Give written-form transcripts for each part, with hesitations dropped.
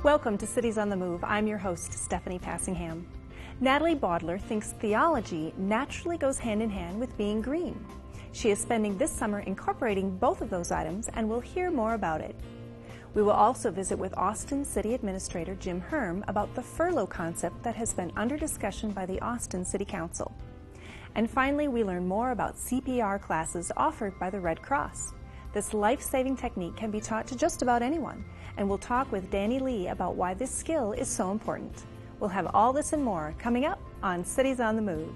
Welcome to Cities on the Move. I'm your host, Stephanie Passingham. Natalie Baudler thinks theology naturally goes hand in hand with being green. She is spending this summer incorporating both of those items, and we'll hear more about it. We will also visit with Austin City Administrator Jim Hurm about the furlough concept that has been under discussion by the Austin City Council. And finally, we learn more about CPR classes offered by the Red Cross. This life-saving technique can be taught to just about anyone, and we'll talk with Danny Lee about why this skill is so important. We'll have all this and more coming up on Cities on the Move.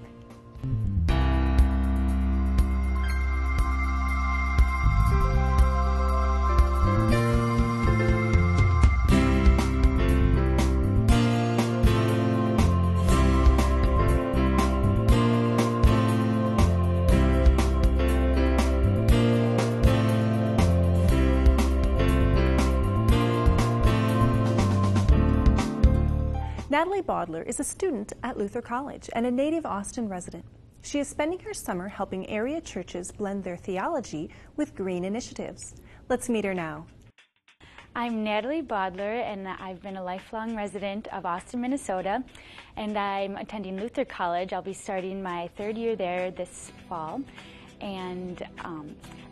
Natalie Baudler is a student at Luther College and a native Austin resident. She is spending her summer helping area churches blend their theology with green initiatives. Let's meet her now. I'm Natalie Baudler, and I've been a lifelong resident of Austin, Minnesota, and I'm attending Luther College. I'll be starting my third year there this fall, and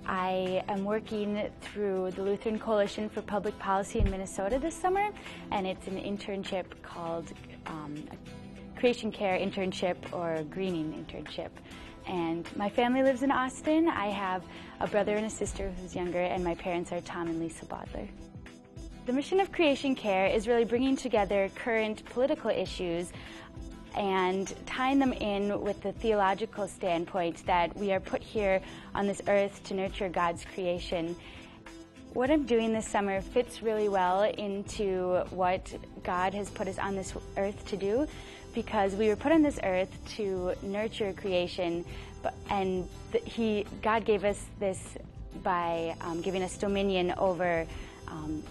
I am working through the Lutheran Coalition for Public Policy in Minnesota this summer, and it's an internship called a Creation Care internship or greening internship. And my family lives in Austin. I have a brother and a sister who's younger, and my parents are Tom and Lisa Baudler. The mission of Creation Care is really bringing together current political issues and tying them in with the theological standpoint that we are put here on this earth to nurture God's creation. What I'm doing this summer fits really well into what God has put us on this earth to do, because we were put on this earth to nurture creation, and God gave us this by giving us dominion over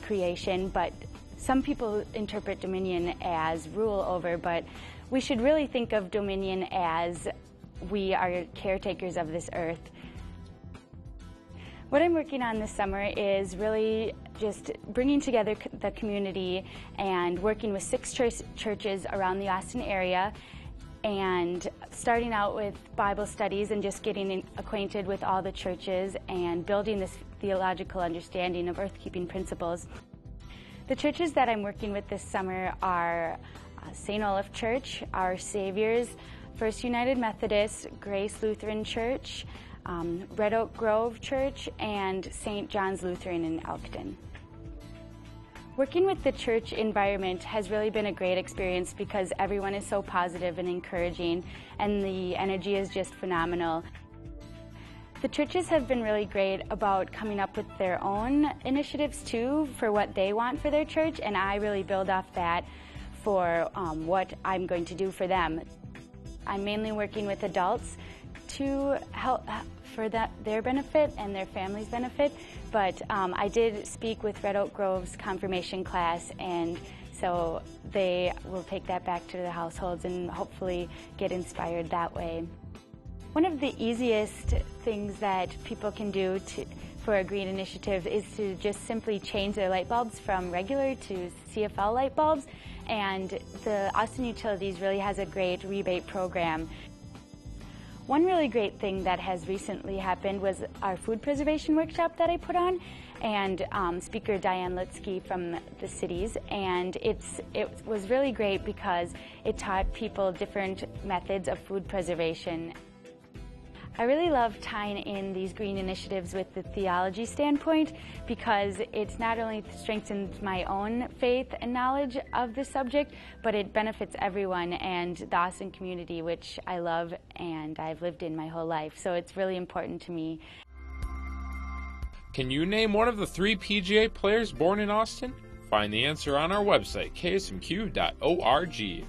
creation, but some people interpret dominion as rule over, but we should really think of dominion as we are caretakers of this earth. What I'm working on this summer is really just bringing together the community and working with 6 churches around the Austin area, and starting out with Bible studies and just getting acquainted with all the churches and building this theological understanding of earth-keeping principles. The churches that I'm working with this summer are St. Olaf Church, Our Savior's, First United Methodist, Grace Lutheran Church, Red Oak Grove Church, and St. John's Lutheran in Elkton. Working with the church environment has really been a great experience because everyone is so positive and encouraging, and the energy is just phenomenal. The churches have been really great about coming up with their own initiatives too for what they want for their church, and I really build off that for what I'm going to do for them. I'm mainly working with adults to help for their benefit and their family's benefit, but I did speak with Red Oak Grove's confirmation class, and so they will take that back to their households and hopefully get inspired that way. One of the easiest things that people can do for a green initiative is to just simply change their light bulbs from regular to CFL light bulbs, and the Austin Utilities really has a great rebate program. One really great thing that has recently happened was our food preservation workshop that I put on, and Speaker Diane Litsky from the cities, and it was really great because it taught people different methods of food preservation. I really love tying in these green initiatives with the theology standpoint because it's not only strengthens my own faith and knowledge of the subject, but it benefits everyone and the Austin community, which I love and I've lived in my whole life. So it's really important to me. Can you name one of the 3 PGA players born in Austin? Find the answer on our website, ksmq.org.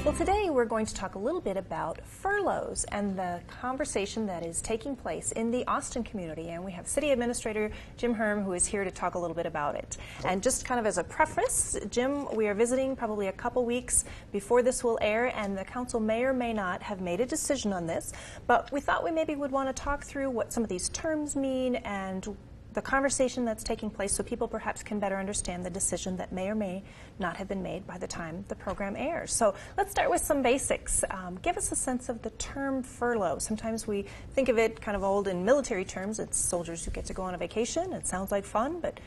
Well, today we're going to talk a little bit about furloughs and the conversation that is taking place in the Austin community. And we have City Administrator Jim Hurm, who is here to talk a little bit about it. And just kind of as a preface, Jim, we are visiting probably a couple weeks before this will air, and the council may or may not have made a decision on this. But we thought we maybe would want to talk through what some of these terms mean and the conversation that's taking place so people perhaps can better understand the decision that may or may not have been made by the time the program airs. So let's start with some basics. Give us a sense of the term furlough. Sometimes we think of it kind of old in military terms. It's soldiers who get to go on a vacation. It sounds like fun, but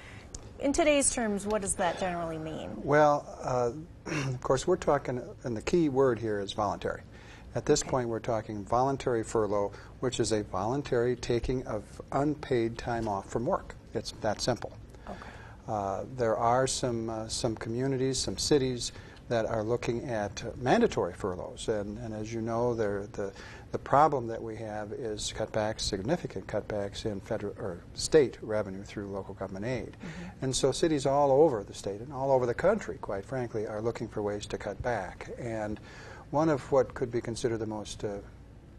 in today's terms, what does that generally mean? Well, of course, we're talking, and the key word here is voluntary. At this point, we're talking voluntary furlough, which is a voluntary taking of unpaid time off from work. It's that simple. Okay. There are some communities, some cities that are looking at mandatory furloughs, and as you know, the problem that we have is cutbacks, significant cutbacks in federal or state revenue through local government aid. Mm-hmm. And so cities all over the state and all over the country, quite frankly, are looking for ways to cut back. And one of what could be considered the most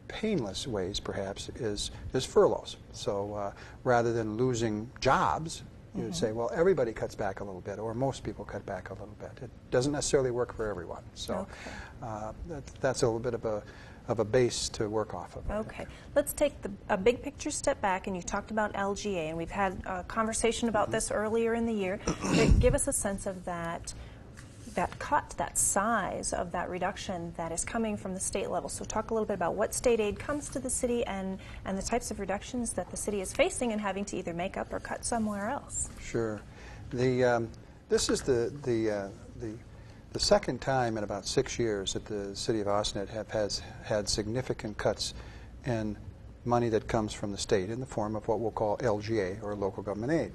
painless ways, perhaps, is furloughs. So rather than losing jobs, you would say, well, everybody cuts back a little bit, or most people cut back a little bit. It doesn't necessarily work for everyone. So that's a little bit of a base to work off of. Okay. Let's take a big picture step back, and you talked about LGA, and we've had a conversation about this earlier in the year. Give us a sense of that cut, that size of that reduction that is coming from the state level. So talk a little bit about what state aid comes to the city and the types of reductions that the city is facing and having to either make up or cut somewhere else. Sure. This is the second time in about 6 years that the city of Austin has had significant cuts in money that comes from the state in the form of what we'll call LGA, or local government aid.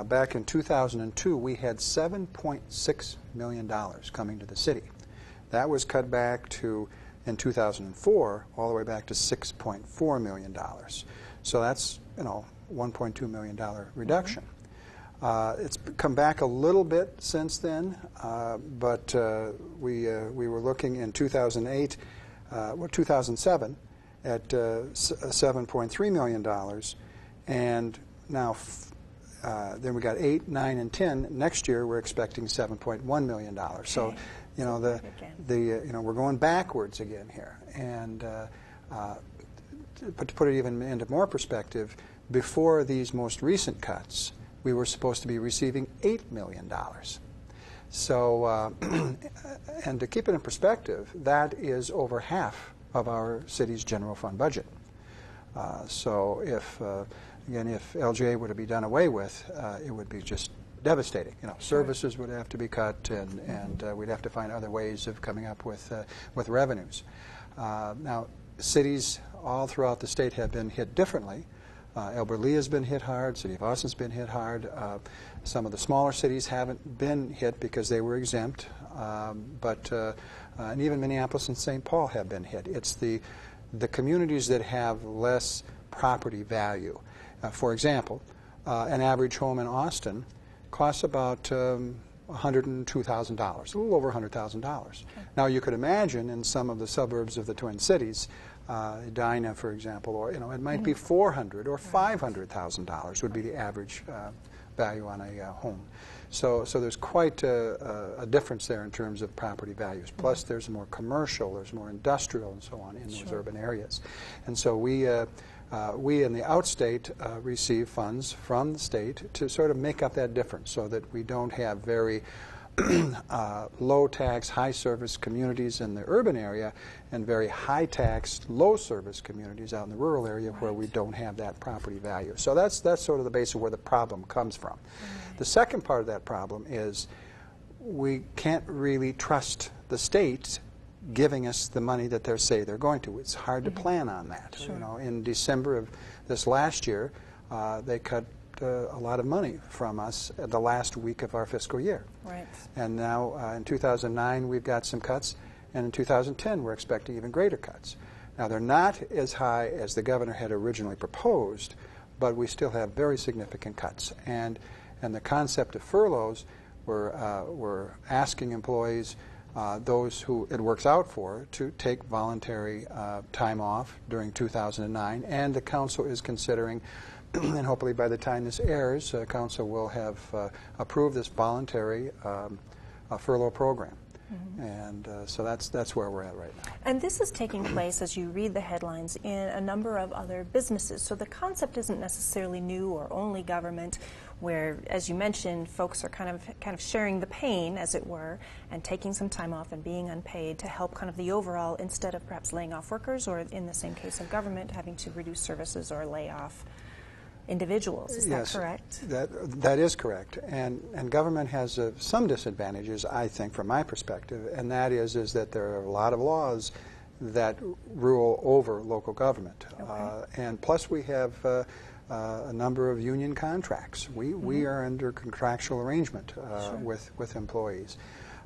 Back in 2002, we had $7.6 million coming to the city. That was cut back to, in 2004, all the way back to $6.4 million. So that's, $1.2 million reduction. Mm-hmm. It's come back a little bit since then, but we were looking in 2007 at $7.3 million, and now then we got 8, 9, and 10. Next year we're expecting $7.1 million. Okay. So, we're going backwards again here. And to put it even into more perspective, before these most recent cuts, we were supposed to be receiving $8 million. So, and to keep it in perspective, that is over half of our city's general fund budget. So if LGA were to be done away with, it would be just devastating. Services would have to be cut, and we'd have to find other ways of coming up with revenues. Now, cities all throughout the state have been hit differently. Albert Lea has been hit hard. City of Austin's been hit hard. Some of the smaller cities haven't been hit because they were exempt, and even Minneapolis and St. Paul have been hit. It's the communities that have less property value. For example, an average home in Austin costs about $102,000, a little over $100,000. Okay. Now, you could imagine in some of the suburbs of the Twin Cities, Edina, for example, or it might be $400,000 or $500,000 would be the average value on a home. So there's quite a difference there in terms of property values. Plus, there's more commercial, there's more industrial, and so on in those urban areas. And so we in the outstate receive funds from the state to sort of make up that difference, so that we don't have very low-tax, high-service communities in the urban area and very high-taxed, low-service communities out in the rural area where we don't have that property value. So that's sort of the base of where the problem comes from. The second part of that problem is we can't really trust the state giving us the money that they say they're going to. It's hard to plan on that. Sure. In December of this last year, they cut a lot of money from us at the last week of our fiscal year. Right. And now in 2009 we've got some cuts, and in 2010 we're expecting even greater cuts. Now they're not as high as the governor had originally proposed, but we still have very significant cuts. And the concept of furloughs, we're asking employees, those who it works out for, to take voluntary time off during 2009, and the council is considering, and hopefully by the time this airs, council will have approved this voluntary furlough program. And so that's where we're at right now. And this is taking place, as you read the headlines, in a number of other businesses. So the concept isn't necessarily new or only government, where, as you mentioned, folks are kind of sharing the pain, as it were, and taking some time off and being unpaid to help kind of the overall, instead of perhaps laying off workers, or in the same case of government, having to reduce services or lay off individuals. Is that correct? That is correct. And government has some disadvantages, I think, from my perspective, and that is that there are a lot of laws that rule over local government. Okay. And plus we have a number of union contracts. We are under contractual arrangement with employees.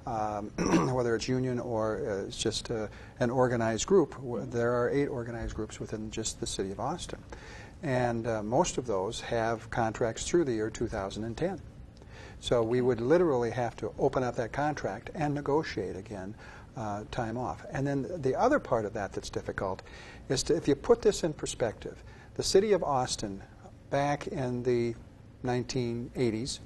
Whether it's union or it's just an organized group. There are 8 organized groups within just the city of Austin. And most of those have contracts through the year 2010. So we would literally have to open up that contract and negotiate again time off. And then the other part of that that's difficult is if you put this in perspective, the city of Austin back in the 1980s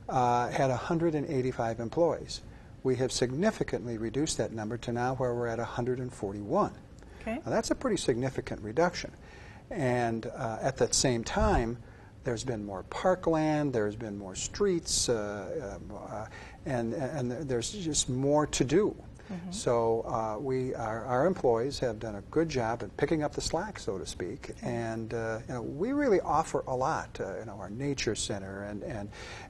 had 185 employees. We have significantly reduced that number to now where we're at 141. Okay. Now that's a pretty significant reduction. And at that same time, there's been more parkland, there's been more streets, and there's just more to do. So our employees have done a good job in picking up the slack, so to speak, and we really offer a lot. Our nature center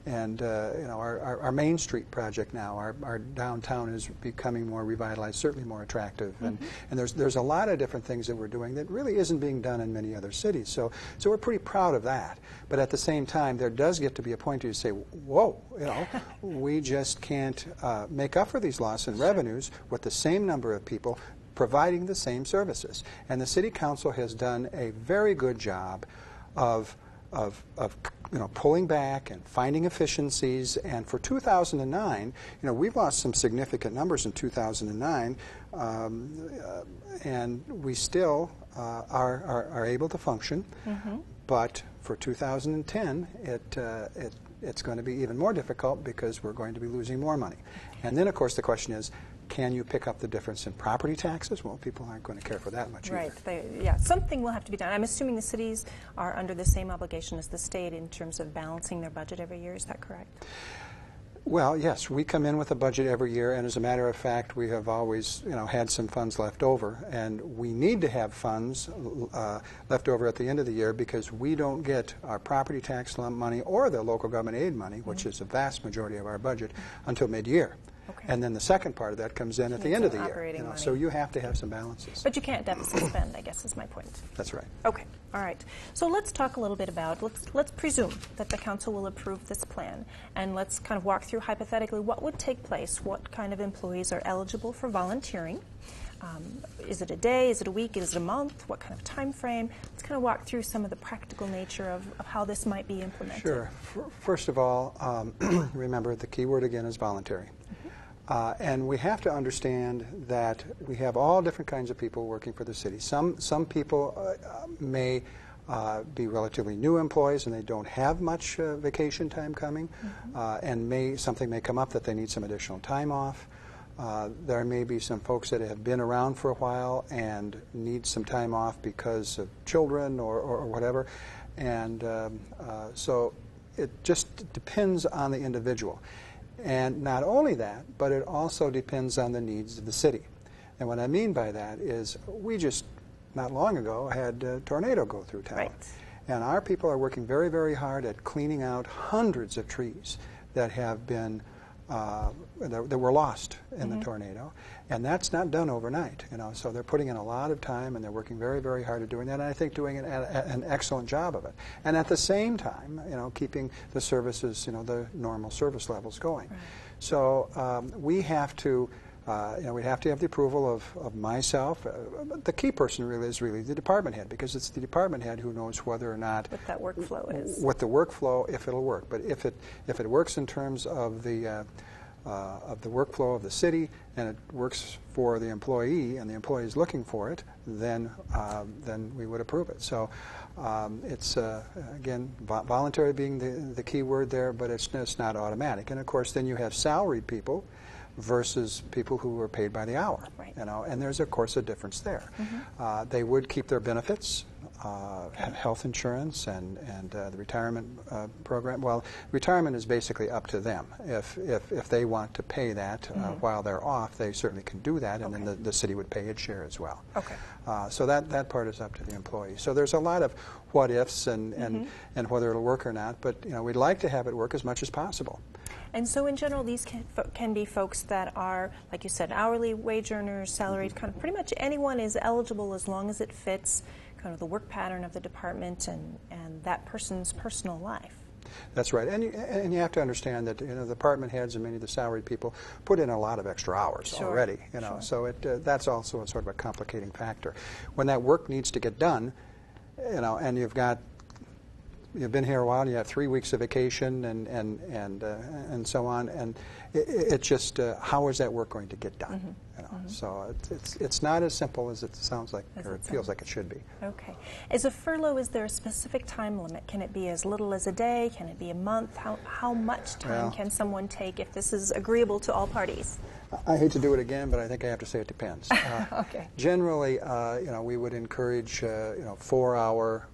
and our Main Street project now, our downtown is becoming more revitalized, certainly more attractive, and there's a lot of different things that we're doing that really isn't being done in many other cities. So we're pretty proud of that. But at the same time, there does get to be a point where you say, whoa, we just can't make up for these loss in revenues with the same number of people providing the same services. And the City Council has done a very good job of pulling back and finding efficiencies. And for 2009, we've lost some significant numbers in 2009, and we still are able to function. But for 2010, it's going to be even more difficult because we're going to be losing more money. And then, of course, the question is, can you pick up the difference in property taxes? Well, people aren't going to care for that much either. Right. Something will have to be done. I'm assuming the cities are under the same obligation as the state in terms of balancing their budget every year. Is that correct? Well, yes, we come in with a budget every year, and as a matter of fact, we have always, had some funds left over, and we need to have funds left over at the end of the year because we don't get our property tax money or the local government aid money, which is a vast majority of our budget, until mid-year. Okay. And then the second part of that comes in at the end of the year. So you have to have some balances. But you can't deficit spend, I guess is my point. That's right. Okay. All right. So let's talk a little bit about, let's presume that the council will approve this plan, and let's kind of walk through hypothetically what would take place, what kind of employees are eligible for volunteering. Is it a day? Is it a week? Is it a month? What kind of time frame? Let's kind of walk through some of the practical nature of how this might be implemented. Sure. First of all, remember the key word again is voluntary. And we have to understand that we have all different kinds of people working for the city. Some people may be relatively new employees and they don't have much vacation time coming, and something may come up that they need some additional time off. There may be some folks that have been around for a while and need some time off because of children or whatever. And so it just depends on the individual. And not only that, but it also depends on the needs of the city. And what I mean by that is we just, not long ago, had a tornado go through town. Right. And our people are working very, very hard at cleaning out hundreds of trees that have been, that were lost in the tornado. And that's not done overnight, so they're putting in a lot of time and they're working very, very hard at doing that, and I think doing an excellent job of it. And at the same time, keeping the services, the normal service levels going. Right. So we have to, we have to have the approval of myself. The key person really is the department head, because it's the department head who knows whether or not what that workflow is. What the workflow, if it'll work. But if it works in terms of the workflow of the city, and it works for the employee, and the employee is looking for it, then we would approve it. So it's again, voluntary being the key word there, but it's not automatic. And of course, then you have salaried people versus people who are paid by the hour. Right. You know, and there's of course a difference there. They would keep their benefits, health insurance, and the retirement program. Well, retirement is basically up to them. If they want to pay that while they're off, they certainly can do that, and then the city would pay its share as well. Okay. So that part is up to the employee. So there's a lot of what ifs and whether it'll work or not. But you know, we'd like to have it work as much as possible. And so in general, these can be folks that are, like you said, hourly wage earners, salaried, kind of pretty much anyone is eligible as long as it fits kind of the work pattern of the department and that person's personal life. That's right, and you have to understand that, you know, the department heads and many of the salaried people put in a lot of extra hours already. You know, so that's also a sort of a complicating factor. When that work needs to get done, you know, and you've been here a while, and you have 3 weeks of vacation and so on, and it just how is that work going to get done? You know, so it's not as simple as it sounds like, or it feels like it should be. Okay. As a furlough, is there a specific time limit? Can it be as little as a day? Can it be a month? How much time can someone take if this is agreeable to all parties? I hate to do it again, but I think I have to say it depends. Okay. Generally, you know, we would encourage 4-hour.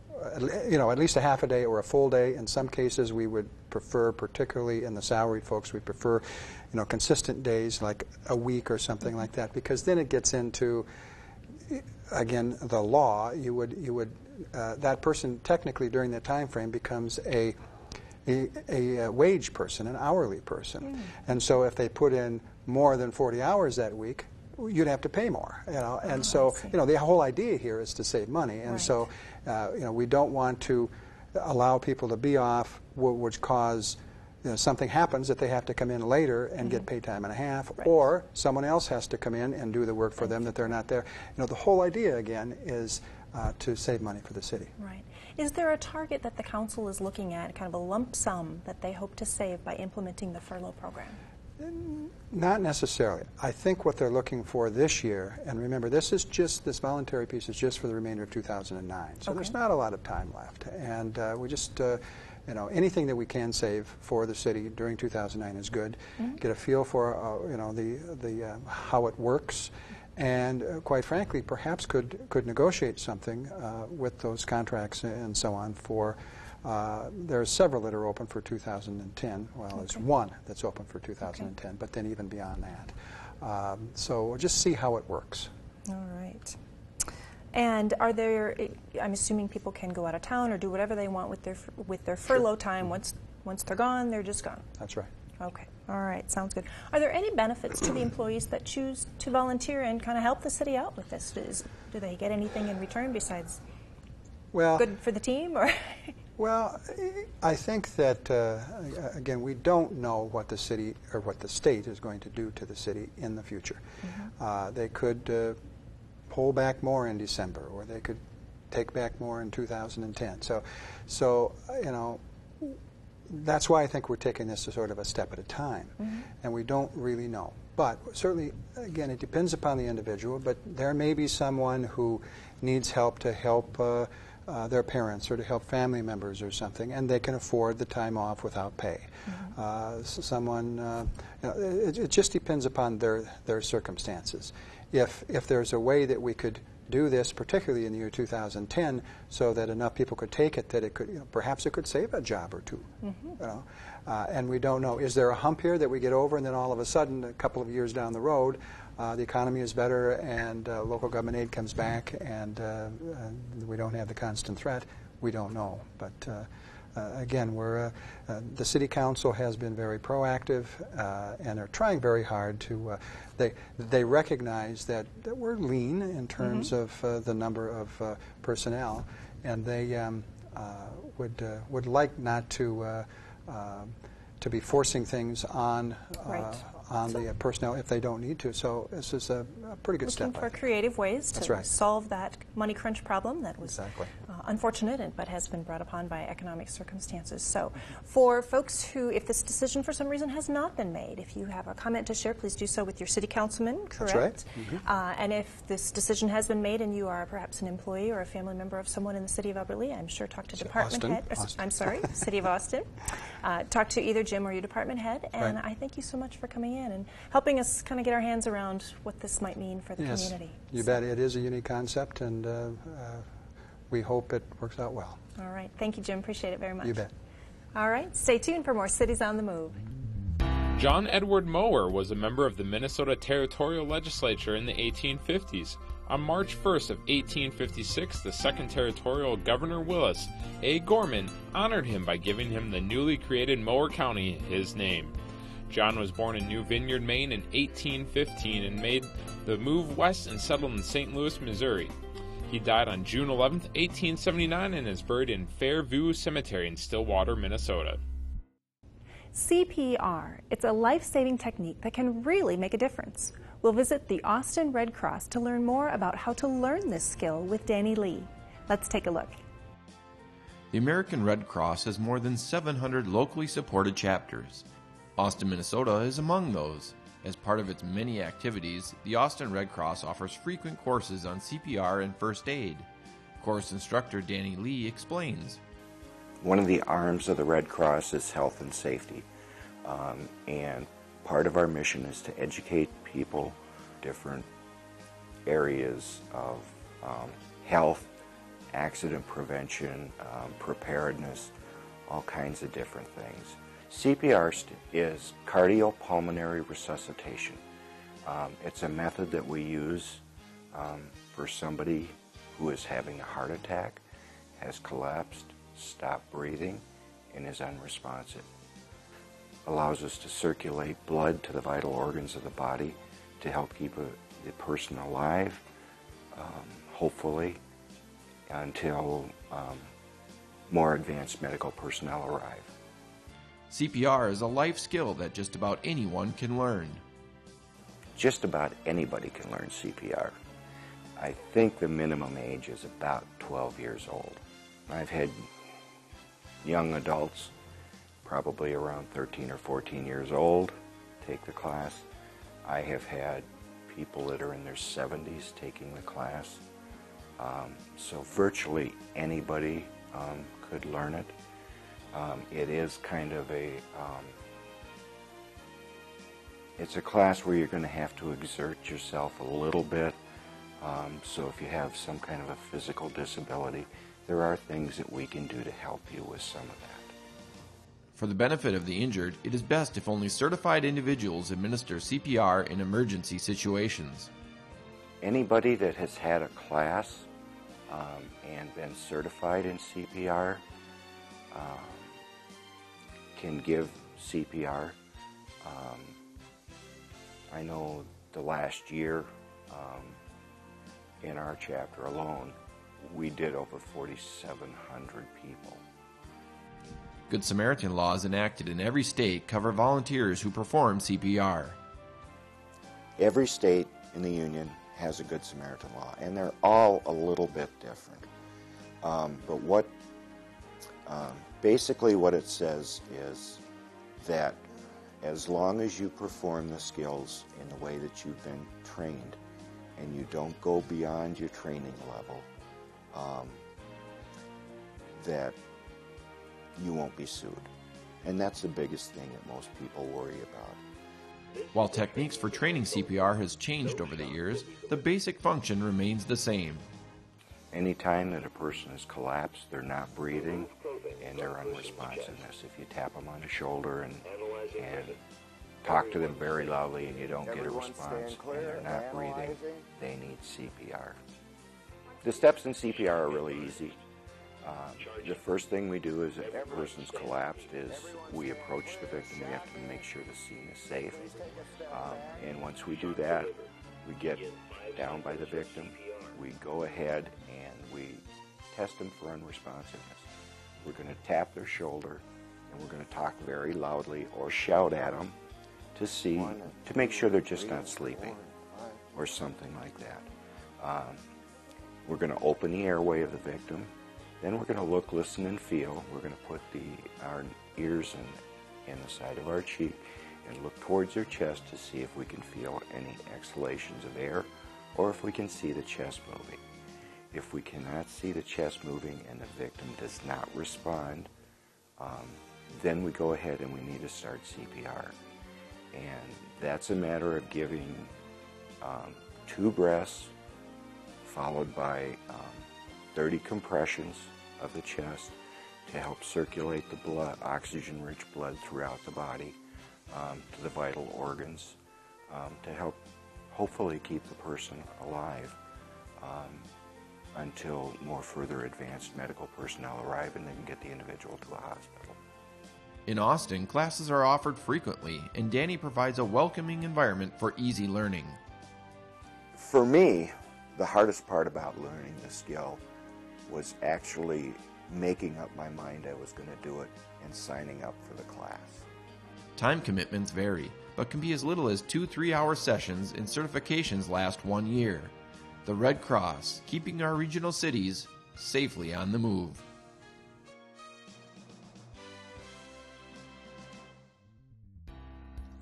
You know, at least a half a day or a full day. In some cases, we would prefer, particularly in the salaried folks, we prefer, you know, consistent days, like a week or something like that, because then it gets into, again, the law. You would that person technically during that time frame becomes a wage person, an hourly person, and so if they put in more than 40 hours that week, you'd have to pay more, you know, and so, you know, the whole idea here is to save money, and so, you know, we don't want to allow people to be off, which cause, you know, something happens that they have to come in later and get paid time and a half, or someone else has to come in and do the work for them that they're not there. You know, the whole idea, again, is to save money for the city. Right. Is there a target that the council is looking at, kind of a lump sum that they hope to save by implementing the furlough program? Not necessarily. I think what they're looking for this year, and remember, this voluntary piece is just for the remainder of 2009, so there's not a lot of time left, and we just, you know, anything that we can save for the city during 2009 is good. Get a feel for, you know, the how it works, and quite frankly, perhaps could negotiate something with those contracts and so on for. There are several that are open for 2010. Well, there's one that's open for 2010, but then even beyond that. So we'll just see how it works. All right. And are there, I'm assuming people can go out of town or do whatever they want with their furlough time. Once they're gone, they're just gone. That's right. Okay. All right. Sounds good. Are there any benefits to the employees that choose to volunteer and kind of help the city out with this? Do they get anything in return besides good for the team? Or Well, I think that, again, we don't know what the city or what the state is going to do to the city in the future. They could pull back more in December, or they could take back more in 2010. So you know, that's why I think we're taking this as sort of a step at a time, and we don't really know. But certainly, again, it depends upon the individual, but there may be someone who needs help to help their parents or to help family members or something, and they can afford the time off without pay. Someone, you know, it just depends upon their circumstances. If there's a way that we could do this, particularly in the year 2010, so that enough people could take it that it could, you know, perhaps it could save a job or two. You know, and we don't know. Is there a hump here that we get over, and then all of a sudden, a couple of years down the road, the economy is better, and local government aid comes back, and we don't have the constant threat? We don't know. But again, the City Council has been very proactive, and are trying very hard to. They recognize that we're lean in terms of the number of personnel, and they would like not to be forcing things on the personnel if they don't need to. So this is a pretty good step. Looking for creative ways to solve that money crunch problem that was unfortunate, but has been brought upon by economic circumstances. So for folks who, if this decision for some reason has not been made, if you have a comment to share, please do so with your city councilman, correct? That's right. And if this decision has been made and you are perhaps an employee or a family member of someone in the city of Alberta, I'm sure talk to department head. I'm sorry, city of Austin. Talk to either Jim or your department head. And I thank you so much for coming in and helping us kind of get our hands around what this might mean for the community. You bet. It is a unique concept, and we hope it works out well. All right. Thank you, Jim. Appreciate it very much. You bet. All right. Stay tuned for more Cities on the Move. John Edward Mower was a member of the Minnesota Territorial Legislature in the 1850s. On March 1st of 1856, the second territorial Governor Willis A. Gorman honored him by giving him the newly created Mower County in his name. John was born in New Vineyard, Maine in 1815 and made the move west and settled in St. Louis, Missouri. He died on June 11, 1879 and is buried in Fairview Cemetery in Stillwater, Minnesota. CPR. It's a life-saving technique that can really make a difference. We'll visit the Austin Red Cross to learn more about how to learn this skill with Danny Lee. Let's take a look. The American Red Cross has more than 700 locally supported chapters. Austin, Minnesota is among those. As part of its many activities, the Austin Red Cross offers frequent courses on CPR and first aid. Course instructor Danny Lee explains. One of the arms of the Red Cross is health and safety, and part of our mission is to educate people different areas of health, accident prevention, preparedness, all kinds of different things. CPR is cardiopulmonary resuscitation. It's a method that we use for somebody who is having a heart attack, has collapsed, stopped breathing, and is unresponsive. Allows us to circulate blood to the vital organs of the body to help keep the person alive, hopefully, until more advanced medical personnel arrive. CPR is a life skill that just about anyone can learn. Just about anybody can learn CPR. I think the minimum age is about 12 years old. I've had young adults, probably around 13 or 14 years old, take the class. I have had people that are in their 70s taking the class. So virtually anybody could learn it. It is kind of it's a class where you're going to have to exert yourself a little bit. So if you have some kind of a physical disability, there are things that we can do to help you with some of that. For the benefit of the injured, it is best if only certified individuals administer CPR in emergency situations. Anybody that has had a class and been certified in CPR can give CPR. I know the last year in our chapter alone, we did over 4,700 people. Good Samaritan laws enacted in every state cover volunteers who perform CPR. Every state in the Union has a Good Samaritan law, and they're all a little bit different. But basically what it says is that as long as you perform the skills in the way that you've been trained, and you don't go beyond your training level, that you won't be sued. And that's the biggest thing that most people worry about. While techniques for training CPR has changed over the years, the basic function remains the same. Anytime that a person has collapsed, they're not breathing, and their unresponsiveness. If you tap them on the shoulder and talk to them very loudly and you don't get a response and they're not breathing, they need CPR. The steps in CPR are really easy. The first thing we do is if a person's collapsed is we approach the victim. We have to make sure the scene is safe. And once we do that, we get down by the victim. We go ahead and we test them for unresponsiveness. We're going to tap their shoulder and we're going to talk very loudly or shout at them to make sure they're just not sleeping or something like that. We're going to open the airway of the victim Then we're going to look, listen, and feel. We're going to put our ears in the side of our cheek and look towards their chest to see if we can feel any exhalations of air or if we can see the chest moving. If we cannot see the chest moving and the victim does not respond, then we go ahead and we need to start CPR. And that's a matter of giving 2 breaths followed by 30 compressions of the chest to help circulate the blood, oxygen-rich blood throughout the body to the vital organs to help hopefully keep the person alive until more further advanced medical personnel arrive and they can get the individual to a hospital. In Austin, classes are offered frequently, and Danny provides a welcoming environment for easy learning. For me, the hardest part about learning the skill was actually making up my mind I was going to do it and signing up for the class. Time commitments vary, but can be as little as 2 3-hour sessions, and certifications last 1 year. The Red Cross, keeping our regional cities safely on the move.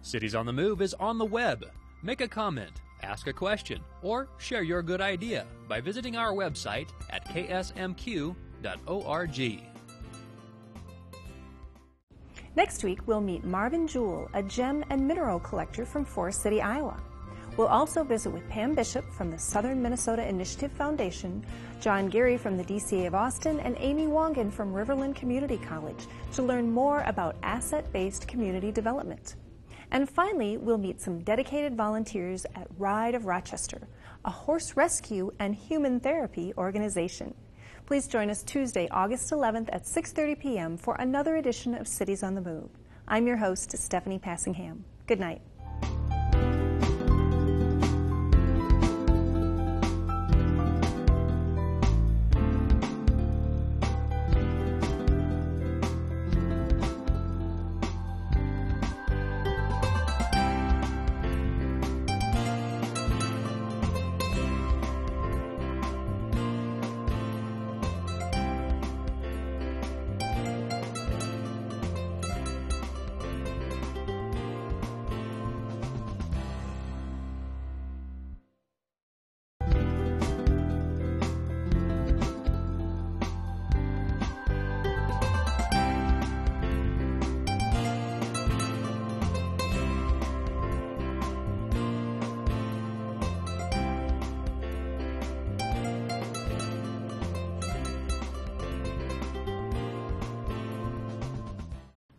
Cities on the Move is on the web. Make a comment, ask a question, or share your good idea by visiting our website at ksmq.org. Next week, we'll meet Marvin Jewell, a gem and mineral collector from Forest City, Iowa. We'll also visit with Pam Bishop from the Southern Minnesota Initiative Foundation, John Geary from the DCA of Austin, and Amy Wongan from Riverland Community College to learn more about asset-based community development. And finally, we'll meet some dedicated volunteers at Ride of Rochester, a horse rescue and human therapy organization. Please join us Tuesday, August 11th at 6:30 p.m. for another edition of Cities on the Move. I'm your host, Stephanie Passingham. Good night.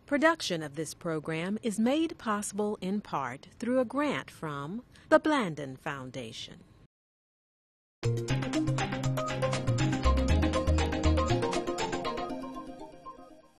Production of this program is made possible in part through a grant from the Blandin Foundation.